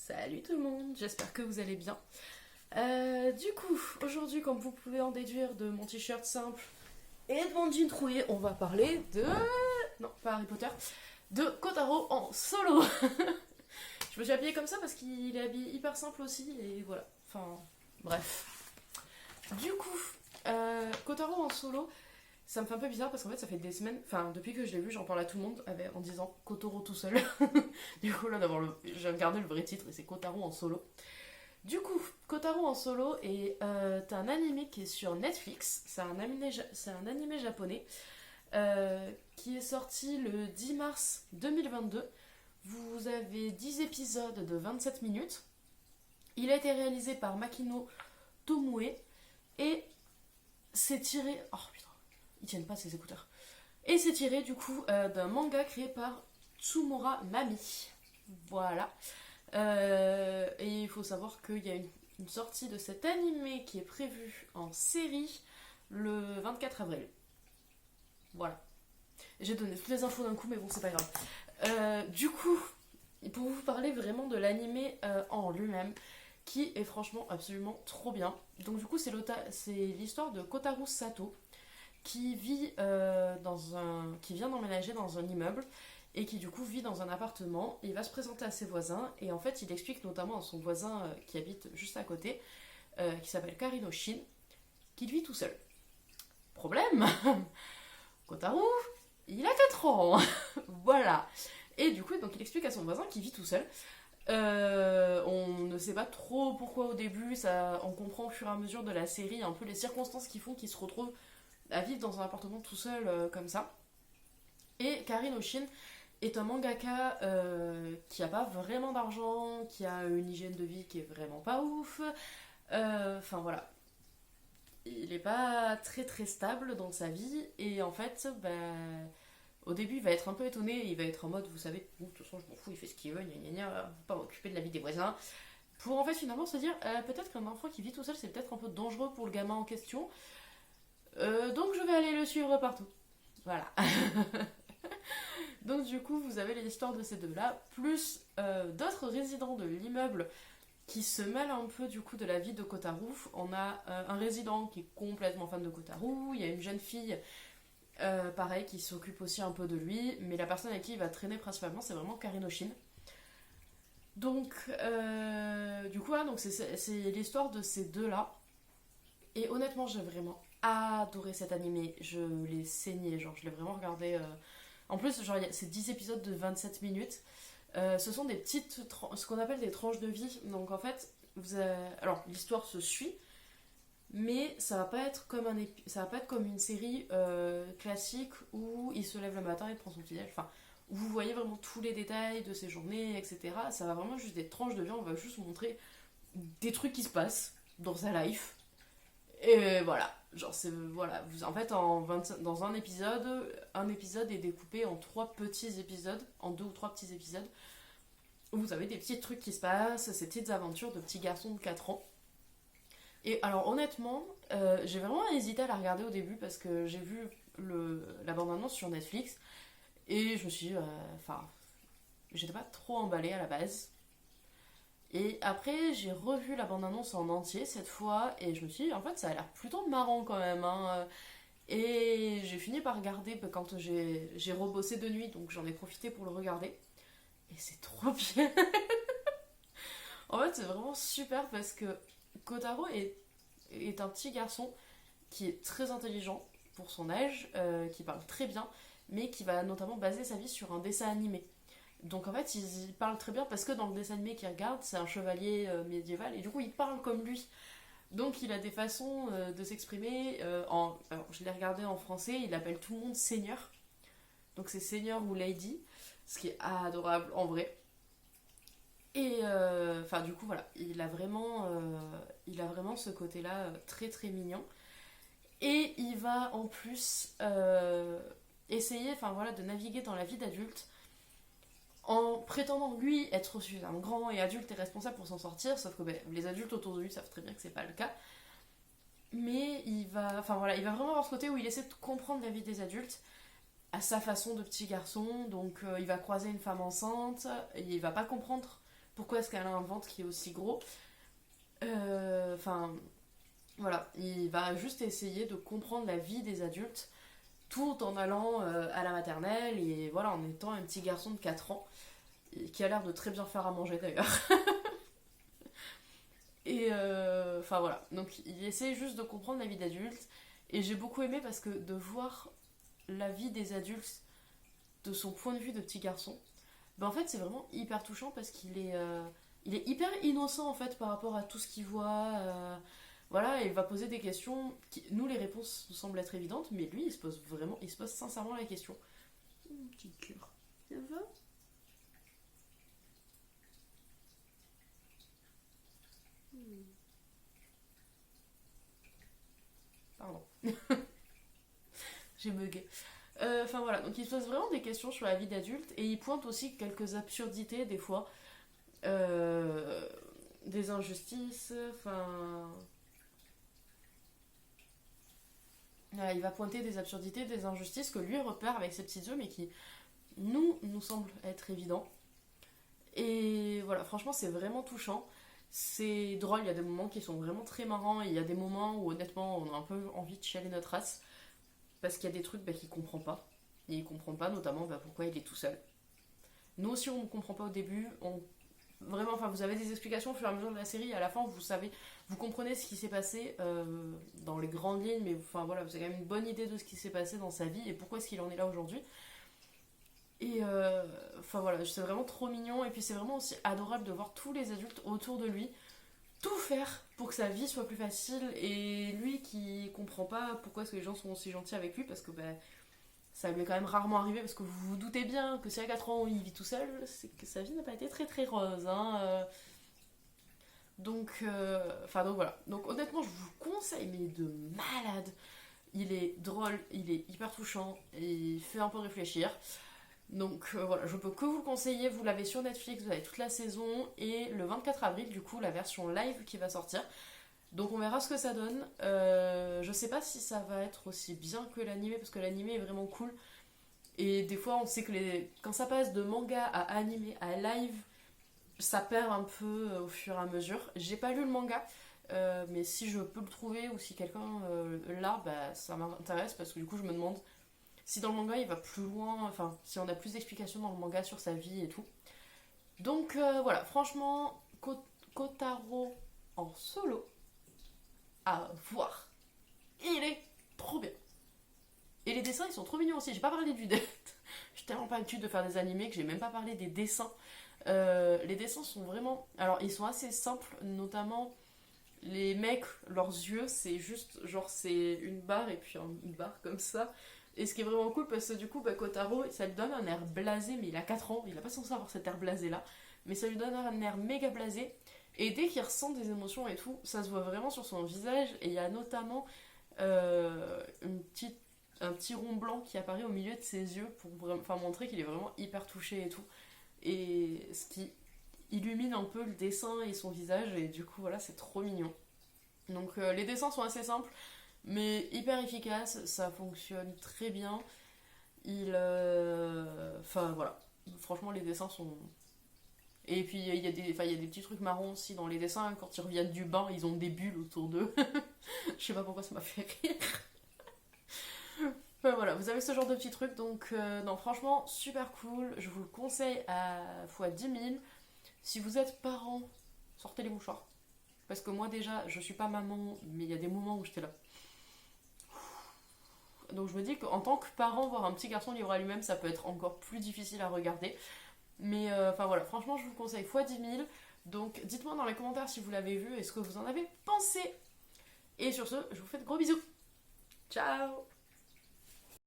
Salut tout le monde, j'espère que vous allez bien. Du coup, aujourd'hui, comme vous pouvez en déduire de mon t-shirt simple et de mon jean troué, on va parler de... Non, pas Harry Potter, de Kotaro en solo. Je me suis habillée comme ça parce qu'il est habillé hyper simple aussi, et voilà. Enfin, bref. Du coup, Kotaro en solo, ça me fait un peu bizarre parce qu'en fait, ça fait des semaines, enfin, depuis que je l'ai vu, j'en parle à tout le monde en disant Kotaro tout seul. Du coup, là, j'ai regardé le vrai titre et c'est Kotaro en solo. Du coup, Kotaro en solo est un animé qui est sur Netflix. C'est un animé japonais qui est sorti le 10 mars 2022. Vous avez 10 épisodes de 27 minutes. Il a été réalisé par Makino Tomue et c'est tiré... Oh putain, ils tiennent pas ces écouteurs. Et c'est tiré du coup d'un manga créé par Tsumora Mami. Voilà. Et il faut savoir qu'il y a une sortie de cet animé qui est prévue en série le 24 avril. Voilà. J'ai donné toutes les infos d'un coup, mais bon, c'est pas grave. Du coup, pour vous parler vraiment de l'animé en lui-même, qui est franchement absolument trop bien. Donc du coup, c'est l'histoire de Kotaro Sato, qui qui vient d'emménager dans un immeuble et qui du coup vit dans un appartement. Il va se présenter à ses voisins et en fait il explique notamment à son voisin qui habite juste à côté, qui s'appelle Karino Shin, qu'il vit tout seul. Problème, Kotaro, il a 4 ans. Voilà. Et du coup donc il explique à son voisin qu'il vit tout seul. On ne sait pas trop pourquoi au début, on comprend au fur et à mesure de la série un peu les circonstances qui font qu'il se retrouve à vivre dans un appartement tout seul comme ça. Et Karino Shin est un mangaka qui a pas vraiment d'argent, qui a une hygiène de vie qui est vraiment pas ouf. Enfin voilà. Il est pas très très stable dans sa vie et en fait, au début il va être un peu étonné, il va être en mode, vous savez, de toute façon je m'en fous, il fait ce qu'il veut, gna gna gna, faut pas m'occuper de la vie des voisins. Pour en fait finalement se dire, peut-être qu'un enfant qui vit tout seul c'est peut-être un peu dangereux pour le gamin en question. Donc je vais aller le suivre partout. Voilà. Donc du coup, vous avez l'histoire de ces deux-là, plus d'autres résidents de l'immeuble qui se mêlent un peu du coup de la vie de Kotaro. On a un résident qui est complètement fan de Kotaro, il y a une jeune fille, pareil, qui s'occupe aussi un peu de lui, mais la personne avec qui il va traîner principalement, c'est vraiment Karino Shin. Donc, du coup, donc c'est l'histoire de ces deux-là. Et honnêtement, j'ai vraiment adoré cet animé. Je l'ai saigné, genre, je l'ai vraiment regardé. En plus, genre, c'est 10 épisodes de 27 minutes. Ce sont des ce qu'on appelle des tranches de vie. Donc, en fait, alors, l'histoire se suit, mais ça va pas être comme ça va pas être comme une série classique où il se lève le matin et prend son petit déj. Enfin, où vous voyez vraiment tous les détails de ses journées, etc. Ça va vraiment juste des tranches de vie. On va juste vous montrer des trucs qui se passent dans sa life. Et voilà, genre voilà, en fait dans un épisode est découpé en 3 petits épisodes, en 2 ou 3 petits épisodes, où vous avez des petits trucs qui se passent, ces petites aventures de petits garçons de 4 ans. Et alors honnêtement, j'ai vraiment hésité à la regarder au début parce que j'ai vu la bande-annonce sur Netflix et je me suis dit, j'étais pas trop emballée à la base. Et après, j'ai revu la bande-annonce en entier cette fois, et je me suis dit, en fait, ça a l'air plutôt marrant quand même. Hein. Et j'ai fini par regarder quand j'ai rebossé de nuit, donc j'en ai profité pour le regarder. Et c'est trop bien. En fait, c'est vraiment super parce que Kotaro est un petit garçon qui est très intelligent pour son âge, qui parle très bien, mais qui va notamment baser sa vie sur un dessin animé. Donc en fait, il parle très bien parce que dans le dessin animé qu'il regarde, c'est un chevalier médiéval et du coup, il parle comme lui. Donc il a des façons de s'exprimer. Alors, je l'ai regardé en français, il appelle tout le monde Seigneur. Donc c'est Seigneur ou Lady, ce qui est adorable en vrai. Et du coup, voilà, il a vraiment ce côté-là très très mignon. Et il va en plus essayer de naviguer dans la vie d'adulte en prétendant lui être suffisamment grand et adulte et responsable pour s'en sortir, sauf que les adultes autour de lui savent très bien que c'est pas le cas. Mais il va vraiment avoir ce côté où il essaie de comprendre la vie des adultes à sa façon de petit garçon. Donc il va croiser une femme enceinte et il va pas comprendre pourquoi est-ce qu'elle a un ventre qui est aussi gros. Enfin, voilà, il va juste essayer de comprendre la vie des adultes tout en allant à la maternelle et voilà, en étant un petit garçon de 4 ans qui a l'air de très bien faire à manger d'ailleurs. Et enfin voilà, donc il essaie juste de comprendre la vie d'adulte et j'ai beaucoup aimé parce que de voir la vie des adultes de son point de vue de petit garçon, ben en fait c'est vraiment hyper touchant parce il est hyper innocent en fait par rapport à tout ce qu'il voit. Voilà, et il va poser des questions. Nous les réponses nous semblent être évidentes, mais lui il se pose sincèrement la question. Petit cœur, ça va? Pardon, j'ai bugué. Enfin voilà, donc il se pose vraiment des questions sur la vie d'adulte et il pointe aussi quelques absurdités des fois, euh, des injustices, enfin voilà, il va pointer des absurdités, des injustices que lui repère avec ses petits yeux mais qui nous semblent être évidents. Et voilà, franchement c'est vraiment touchant. C'est drôle, il y a des moments qui sont vraiment très marrants et il y a des moments où honnêtement on a un peu envie de chialer notre race parce qu'il y a des trucs qu'il comprend pas. Et il comprend pas notamment pourquoi il est tout seul. Nous aussi on ne comprend pas au début, vraiment, enfin vous avez des explications au fur et à mesure de la série, et à la fin vous savez, vous comprenez ce qui s'est passé dans les grandes lignes, mais enfin voilà, vous avez quand même une bonne idée de ce qui s'est passé dans sa vie et pourquoi est-ce qu'il en est là aujourd'hui. Et enfin voilà, c'est vraiment trop mignon et puis c'est vraiment aussi adorable de voir tous les adultes autour de lui tout faire pour que sa vie soit plus facile et lui qui comprend pas pourquoi est-ce que les gens sont aussi gentils avec lui parce que ça lui est quand même rarement arrivé parce que vous vous doutez bien que si à 4 ans il vit tout seul, c'est que sa vie n'a pas été très très rose. Hein. Donc voilà. Donc honnêtement, je vous conseille, mais de malade. Il est drôle, il est hyper touchant, il fait un peu réfléchir. Donc voilà, je peux que vous le conseiller. Vous l'avez sur Netflix, vous avez toute la saison et le 24 avril, du coup, la version live qui va sortir. Donc on verra ce que ça donne. Je sais pas si ça va être aussi bien que l'animé parce que l'animé est vraiment cool. Et des fois, on sait que quand ça passe de manga à animé à live, ça perd un peu au fur et à mesure. J'ai pas lu le manga, mais si je peux le trouver ou si quelqu'un l'a, ça m'intéresse parce que du coup, je me demande si dans le manga il va plus loin, enfin, si on a plus d'explications dans le manga sur sa vie et tout. Donc voilà, franchement, Kotaro en solo à voir. Il est trop bien. Et les dessins, ils sont trop mignons aussi. J'ai pas parlé du dev. Je suis tellement pas habituée de faire des animés que j'ai même pas parlé des dessins. Les dessins sont vraiment. Alors, ils sont assez simples, notamment les mecs, leurs yeux, c'est juste genre, c'est une barre et puis une barre comme ça. Et ce qui est vraiment cool, parce que du coup, Kotaro, ça lui donne un air blasé, mais il a 4 ans, il a pas censé avoir cet air blasé là. Mais ça lui donne un air méga blasé. Et dès qu'il ressent des émotions et tout, ça se voit vraiment sur son visage. Et il y a notamment un petit rond blanc qui apparaît au milieu de ses yeux pour montrer qu'il est vraiment hyper touché et tout. Et ce qui illumine un peu le dessin et son visage. Et du coup, voilà, c'est trop mignon. Donc les dessins sont assez simples, mais hyper efficaces. Ça fonctionne très bien. Enfin voilà. Franchement, les dessins sont. Et puis il y a des petits trucs marrons aussi dans les dessins. Quand ils reviennent du bain, ils ont des bulles autour d'eux. Je sais pas pourquoi ça m'a fait rire. Enfin, voilà, vous avez ce genre de petits trucs. Donc, non, franchement, super cool. Je vous le conseille à fois 10 000. Si vous êtes parent, sortez les mouchoirs. Parce que moi, déjà, je suis pas maman, mais il y a des moments où j'étais là. Donc, je me dis qu'en tant que parent, voir un petit garçon livré à lui-même, ça peut être encore plus difficile à regarder. Mais enfin voilà, franchement, je vous conseille fois 10 000. Donc, dites-moi dans les commentaires si vous l'avez vu et ce que vous en avez pensé. Et sur ce, je vous fais de gros bisous. Ciao!